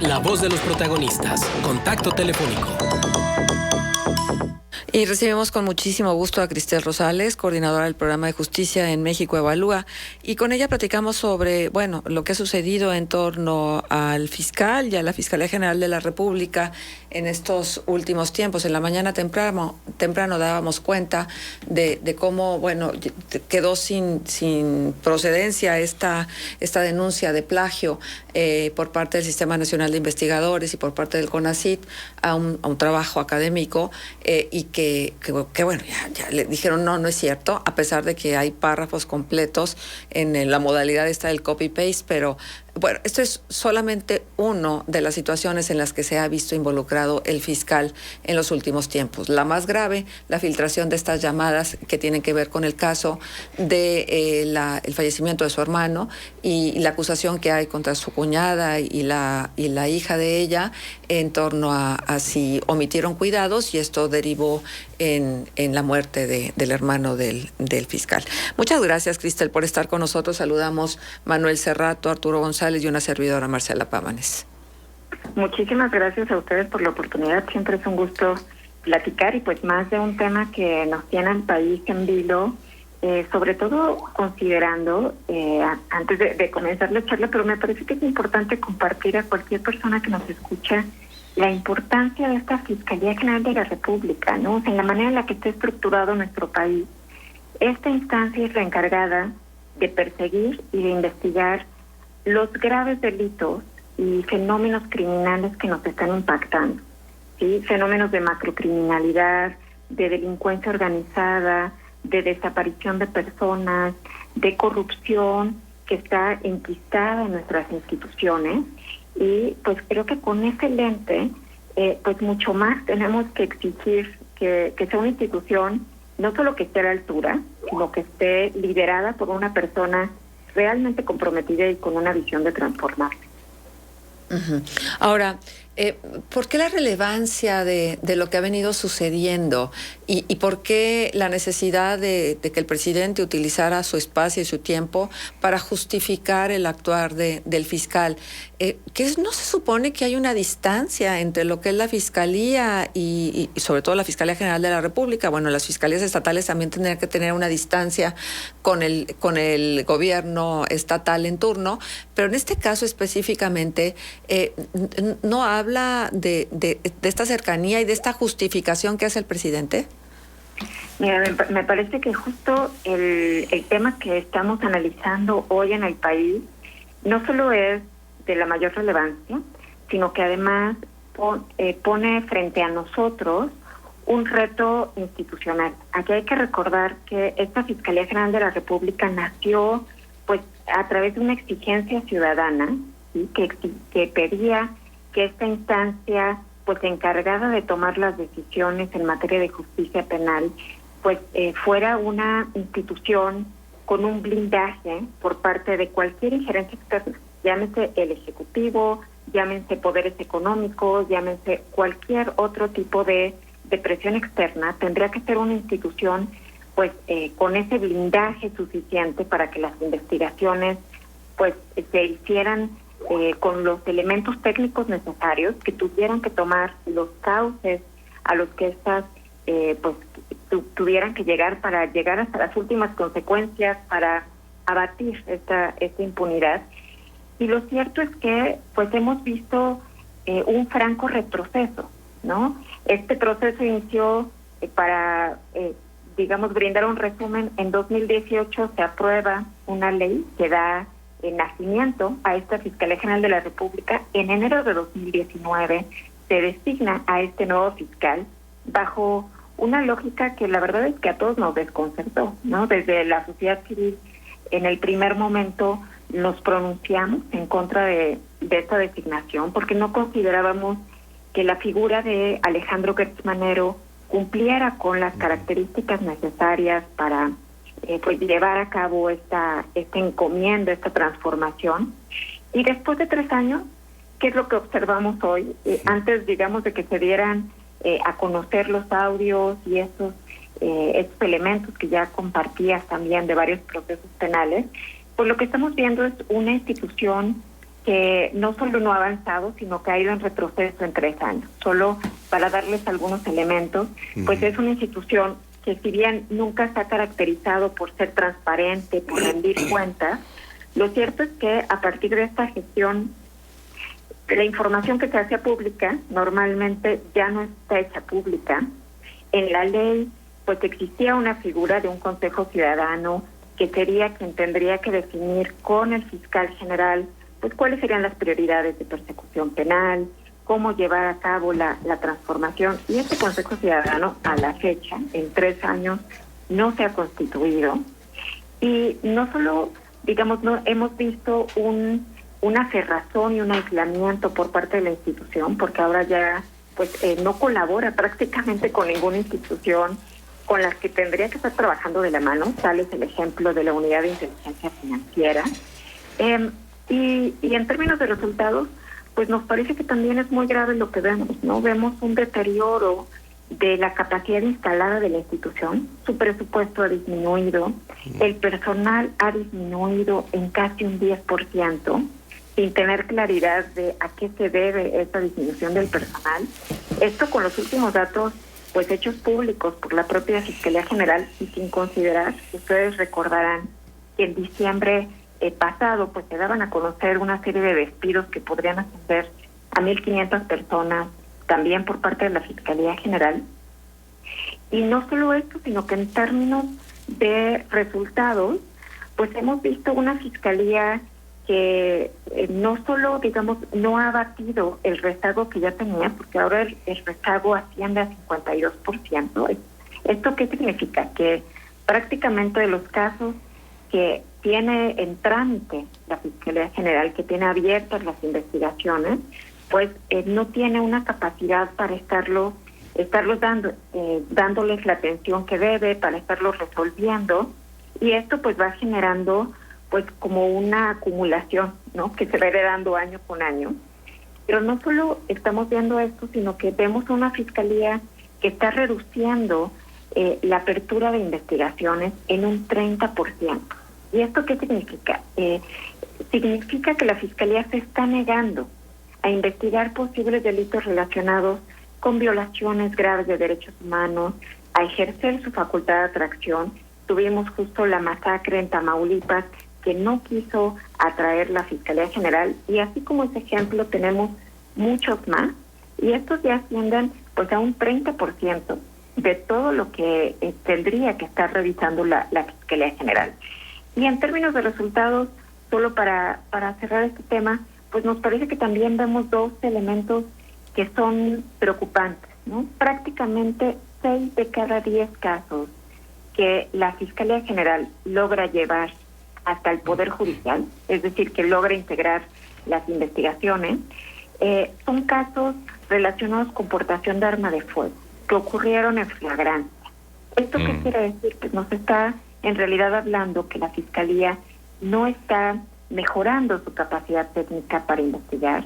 La voz de los protagonistas. Contacto telefónico. Y recibimos con muchísimo gusto a Cristel Rosales, coordinadora del programa de Justicia en México Evalúa, y con ella platicamos sobre, lo que ha sucedido en torno al fiscal y a la Fiscalía General de la República en estos últimos tiempos. En la mañana temprano dábamos cuenta de cómo, quedó sin procedencia esta denuncia de plagio por parte del Sistema Nacional de Investigadores y por parte del CONACYT a un trabajo académico y que ya le dijeron no es cierto, a pesar de que hay párrafos completos en la modalidad esta del copy-paste, pero esto es solamente una de las situaciones en las que se ha visto involucrado el fiscal en los últimos tiempos. La más grave, la filtración de estas llamadas que tienen que ver con el caso de el fallecimiento de su hermano y la acusación que hay contra su cuñada y la hija de ella en torno a si omitieron cuidados, y esto derivó en la muerte del hermano del fiscal. Muchas gracias, Cristel, por estar con nosotros. Saludamos Manuel Cerrato, Arturo González y una servidora, Marcela Pámanes. Muchísimas gracias a ustedes por la oportunidad. Siempre es un gusto platicar y más de un tema que nos tiene al país en vilo, sobre todo considerando, antes de comenzar la charla, pero me parece que es importante compartir a cualquier persona que nos escucha la importancia de esta Fiscalía General de la República, ¿no? En la manera en la que está estructurado nuestro país. Esta instancia es la encargada de perseguir y de investigar los graves delitos y fenómenos criminales que nos están impactando, ¿sí? Fenómenos de macrocriminalidad, de delincuencia organizada, de desaparición de personas, de corrupción que está enquistada en nuestras instituciones. Y creo que con ese lente, mucho más tenemos que exigir que sea una institución no solo que esté a la altura, sino que esté liderada por una persona realmente comprometida y con una visión de transformarse. Uh-huh. Ahora, ¿por qué la relevancia de lo que ha venido sucediendo y por qué la necesidad de que el presidente utilizara su espacio y su tiempo para justificar el actuar del fiscal? ¿No se supone que hay una distancia entre lo que es la Fiscalía y sobre todo la Fiscalía General de la República? Las fiscalías estatales también tendrían que tener una distancia con el gobierno estatal en turno, pero en este caso específicamente no habla de esta cercanía y de esta justificación que hace el presidente. Mira, me parece que justo el tema que estamos analizando hoy en el país no solo es de la mayor relevancia, sino que además pone frente a nosotros un reto institucional. Aquí hay que recordar que esta Fiscalía General de la República nació a través de una exigencia ciudadana, ¿sí? que pedía que esta instancia encargada de tomar las decisiones en materia de justicia penal fuera una institución con un blindaje por parte de cualquier injerencia externa, llámese el Ejecutivo, llámense poderes económicos, llámense cualquier otro tipo de presión externa. Tendría que ser una institución con ese blindaje suficiente para que las investigaciones se hicieran con los elementos técnicos necesarios, que tuvieran que tomar los cauces a los que estas tuvieran que llegar para llegar hasta las últimas consecuencias para abatir esta impunidad. Y lo cierto es que hemos visto un franco retroceso, ¿no? Este proceso inició para brindar un resumen. En 2018 se aprueba una ley que da nacimiento a esta Fiscalía General de la República. En enero de 2019 se designa a este nuevo fiscal bajo una lógica que la verdad es que a todos nos desconcertó, ¿no? Desde la sociedad civil, en el primer momento nos pronunciamos en contra de esta designación porque no considerábamos que la figura de Alejandro Gertz Manero cumpliera con las características necesarias para llevar a cabo esta encomienda, esta transformación. Y después de 3 años, ¿qué es lo que observamos hoy? Antes, de que se dieran a conocer los audios y estos elementos que ya compartías también de varios procesos penales, lo que estamos viendo es una institución que no solo no ha avanzado, sino que ha ido en retroceso en 3 años. Solo para darles algunos elementos, pues es una institución que, si bien nunca se ha caracterizado por ser transparente, por rendir cuentas, lo cierto es que a partir de esta gestión, la información que se hace pública normalmente ya no está hecha pública. En la ley, pues existía una figura de un Consejo Ciudadano que sería quien tendría que definir con el fiscal general pues cuáles serían las prioridades de persecución penal, cómo llevar a cabo la transformación. Y este Consejo Ciudadano, a la fecha, en 3 años, no se ha constituido. Y no solo, digamos, no hemos visto una cerrazón y un aislamiento por parte de la institución, porque ahora ya pues no colabora prácticamente con ninguna institución con las que tendría que estar trabajando de la mano. Tal es el ejemplo de la Unidad de Inteligencia Financiera. Y en términos de resultados, pues nos parece que también es muy grave lo que vemos, ¿no? Vemos un deterioro de la capacidad instalada de la institución. Su presupuesto ha disminuido, el personal ha disminuido en casi un 10%, sin tener claridad de a qué se debe esta disminución del personal. Esto con los últimos datos pues hechos públicos por la propia Fiscalía General, y sin considerar, ustedes recordarán que en diciembre pasado pues se daban a conocer una serie de despidos que podrían ascender a 1.500 personas, también por parte de la Fiscalía General. Y no solo esto, sino que en términos de resultados, pues hemos visto una fiscalía que no solo, digamos, no ha batido el rezago que ya tenía, porque ahora el rezago asciende a 52%. ¿Esto qué significa? Que prácticamente de los casos que tiene en trámite la Fiscalía General, que tiene abiertas las investigaciones, pues no tiene una capacidad para estarlos dándoles la atención que debe, para estarlos resolviendo, y esto pues va generando pues como una acumulación, ¿no?, que se va heredando año con año. Pero no solo estamos viendo esto, sino que vemos una fiscalía que está reduciendo la apertura de investigaciones en un 30%. ¿Y esto qué significa? Significa que la fiscalía se está negando a investigar posibles delitos relacionados con violaciones graves de derechos humanos, a ejercer su facultad de atracción. Tuvimos justo la masacre en Tamaulipas, que no quiso atraer la Fiscalía General, y así como ese ejemplo tenemos muchos más, y estos ya ascienden pues a un 30% de todo lo que tendría que estar revisando la Fiscalía General. Y en términos de resultados, solo para cerrar este tema, pues nos parece que también vemos 2 elementos que son preocupantes, ¿no? Prácticamente 6 de cada 10 casos que la Fiscalía General logra llevar hasta el Poder Judicial, es decir, que logra integrar las investigaciones, son casos relacionados con portación de arma de fuego, que ocurrieron en flagrancia. ¿Esto qué quiere decir? Pues nos está en realidad hablando que la Fiscalía no está mejorando su capacidad técnica para investigar,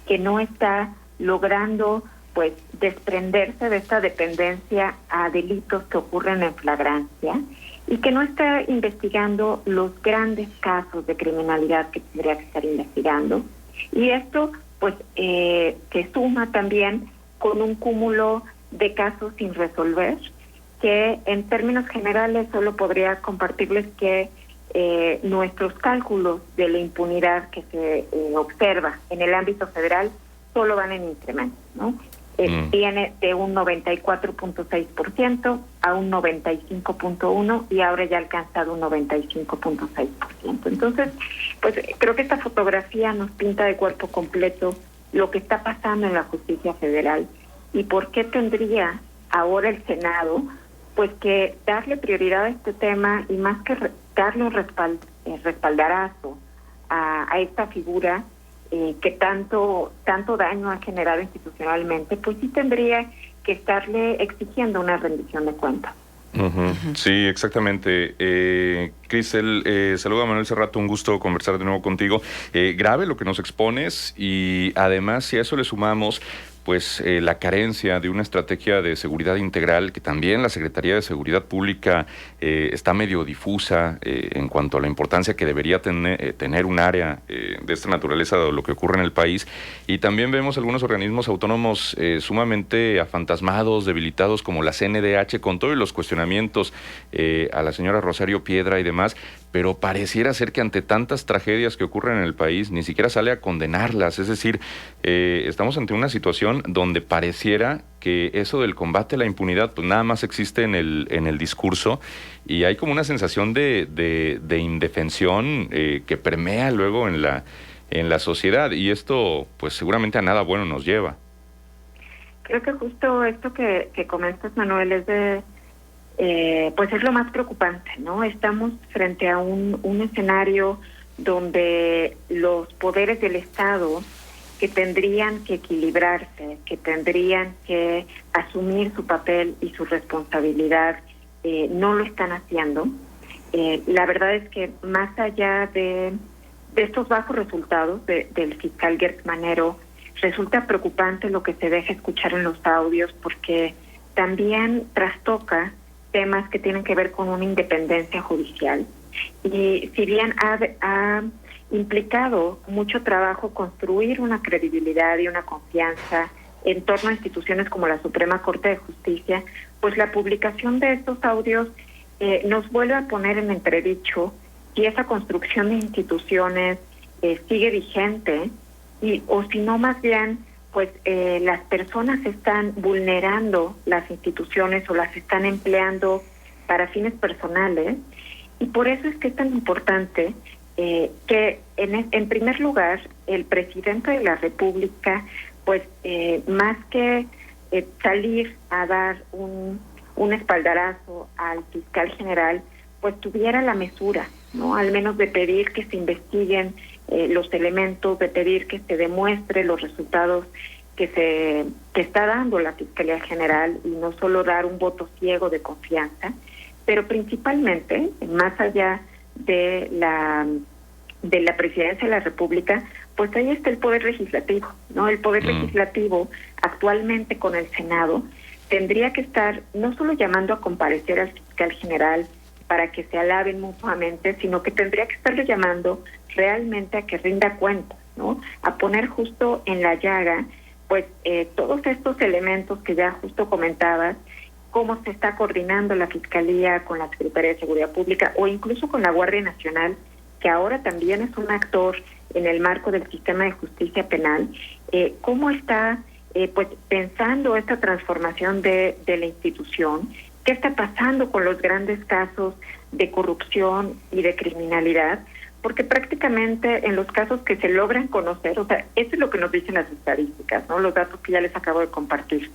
que no está logrando pues desprenderse de esta dependencia a delitos que ocurren en flagrancia, y que no está investigando los grandes casos de criminalidad que tendría que estar investigando. Y esto pues se suma también con un cúmulo de casos sin resolver, que en términos generales solo podría compartirles que nuestros cálculos de la impunidad que se observa en el ámbito federal solo van en incremento, ¿no? Viene de un 94.6% a un 95.1% y ahora ya ha alcanzado un 95.6%. Entonces, pues creo que esta fotografía nos pinta de cuerpo completo lo que está pasando en la justicia federal y por qué tendría ahora el Senado pues que darle prioridad a este tema, y más que darle un respaldarazo a esta figura que tanto daño ha generado institucionalmente, pues sí tendría que estarle exigiendo una rendición de cuentas. Sí, exactamente. Cristel, saludo a Manuel Cerrato, un gusto conversar de nuevo contigo. Grave lo que nos expones, y además si a eso le sumamos pues la carencia de una estrategia de seguridad integral, que también la Secretaría de Seguridad Pública está medio difusa en cuanto a la importancia que debería tener un área de esta naturaleza de lo que ocurre en el país. Y también vemos algunos organismos autónomos sumamente afantasmados, debilitados, como la CNDH, con todos los cuestionamientos a la señora Rosario Piedra y demás, pero pareciera ser que ante tantas tragedias que ocurren en el país, ni siquiera sale a condenarlas. Es decir, estamos ante una situación donde pareciera que eso del combate a la impunidad pues nada más existe en el discurso, y hay como una sensación de indefensión que permea luego en la sociedad, y esto pues seguramente a nada bueno nos lleva. Creo que justo esto que comentas, Manuel, pues es lo más preocupante, ¿no? Estamos frente a un escenario donde los poderes del Estado, que tendrían que equilibrarse, que tendrían que asumir su papel y su responsabilidad, no lo están haciendo. La verdad es que más allá de estos bajos resultados del fiscal Gertz Manero, resulta preocupante lo que se deja escuchar en los audios, porque también trastoca temas que tienen que ver con una independencia judicial. Y si bien ha implicado mucho trabajo construir una credibilidad y una confianza en torno a instituciones como la Suprema Corte de Justicia, pues la publicación de estos audios nos vuelve a poner en entredicho si esa construcción de instituciones sigue vigente, o si no, más bien pues las personas están vulnerando las instituciones o las están empleando para fines personales. Y por eso es que es tan importante que en primer lugar el presidente de la República, pues más que salir a dar un espaldarazo al fiscal general, pues tuviera la mesura, ¿no? Al menos de pedir que se investiguen los elementos, de pedir que se demuestre los resultados que está dando la Fiscalía General, y no solo dar un voto ciego de confianza, pero principalmente, más allá de la Presidencia de la República, pues ahí está el Poder Legislativo, ¿no? El Poder Legislativo, actualmente con el Senado, tendría que estar no solo llamando a comparecer al fiscal general para que se alaben mutuamente, sino que tendría que estarlo llamando realmente a que rinda cuentas, ¿no? A poner justo en la llaga, pues todos estos elementos que ya justo comentabas, cómo se está coordinando la Fiscalía con la Secretaría de Seguridad Pública o incluso con la Guardia Nacional, que ahora también es un actor en el marco del sistema de justicia penal, cómo está pues pensando esta transformación de la institución, qué está pasando con los grandes casos de corrupción y de criminalidad, porque prácticamente en los casos que se logran conocer, o sea, eso es lo que nos dicen las estadísticas, ¿no? Los datos que ya les acabo de compartir,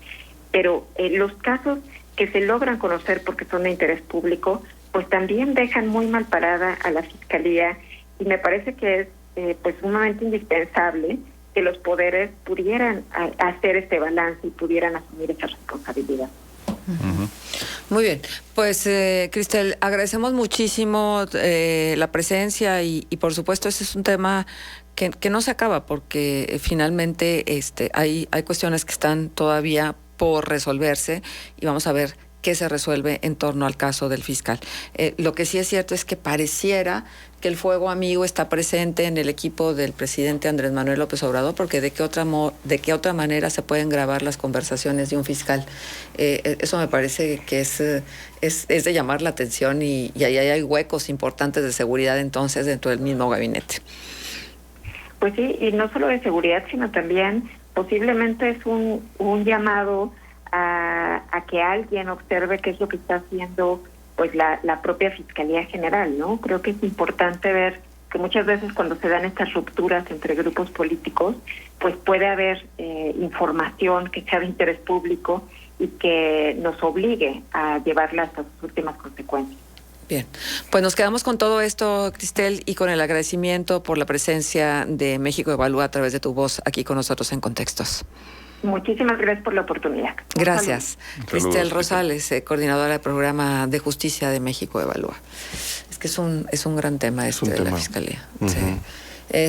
pero los casos que se logran conocer porque son de interés público, pues también dejan muy mal parada a la Fiscalía, y me parece que es pues sumamente indispensable que los poderes pudieran hacer este balance y pudieran asumir esa responsabilidad. Uh-huh. Muy bien, pues Cristel, agradecemos muchísimo la presencia y por supuesto ese es un tema que no se acaba, porque finalmente hay cuestiones que están todavía por resolverse, y vamos a ver qué se resuelve en torno al caso del fiscal. Lo que sí es cierto es que pareciera que el fuego amigo está presente en el equipo del presidente Andrés Manuel López Obrador, porque de qué otra manera se pueden grabar las conversaciones de un fiscal. Eso me parece que es de llamar la atención, y ahí hay huecos importantes de seguridad entonces dentro del mismo gabinete. Pues sí, y no solo de seguridad, sino también posiblemente es un llamado a que alguien observe qué es lo que está haciendo pues la propia Fiscalía General, ¿no? Creo que es importante ver que muchas veces cuando se dan estas rupturas entre grupos políticos, pues puede haber información que sea de interés público y que nos obligue a llevarla hasta sus últimas consecuencias. Bien, pues nos quedamos con todo esto, Cristel, y con el agradecimiento por la presencia de México Evalúa a través de tu voz aquí con nosotros en Contextos. Muchísimas gracias por la oportunidad. Gracias. Cristel Rosales, coordinadora del programa de justicia de México Evalúa. Es que es un gran tema de la Fiscalía. Uh-huh. Sí.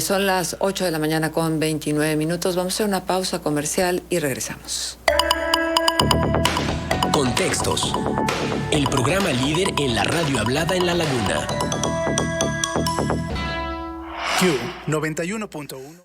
Son las 8 de la mañana con 29 minutos. Vamos a hacer una pausa comercial y regresamos. Contextos. El programa líder en la radio hablada en La Laguna. Q 91.1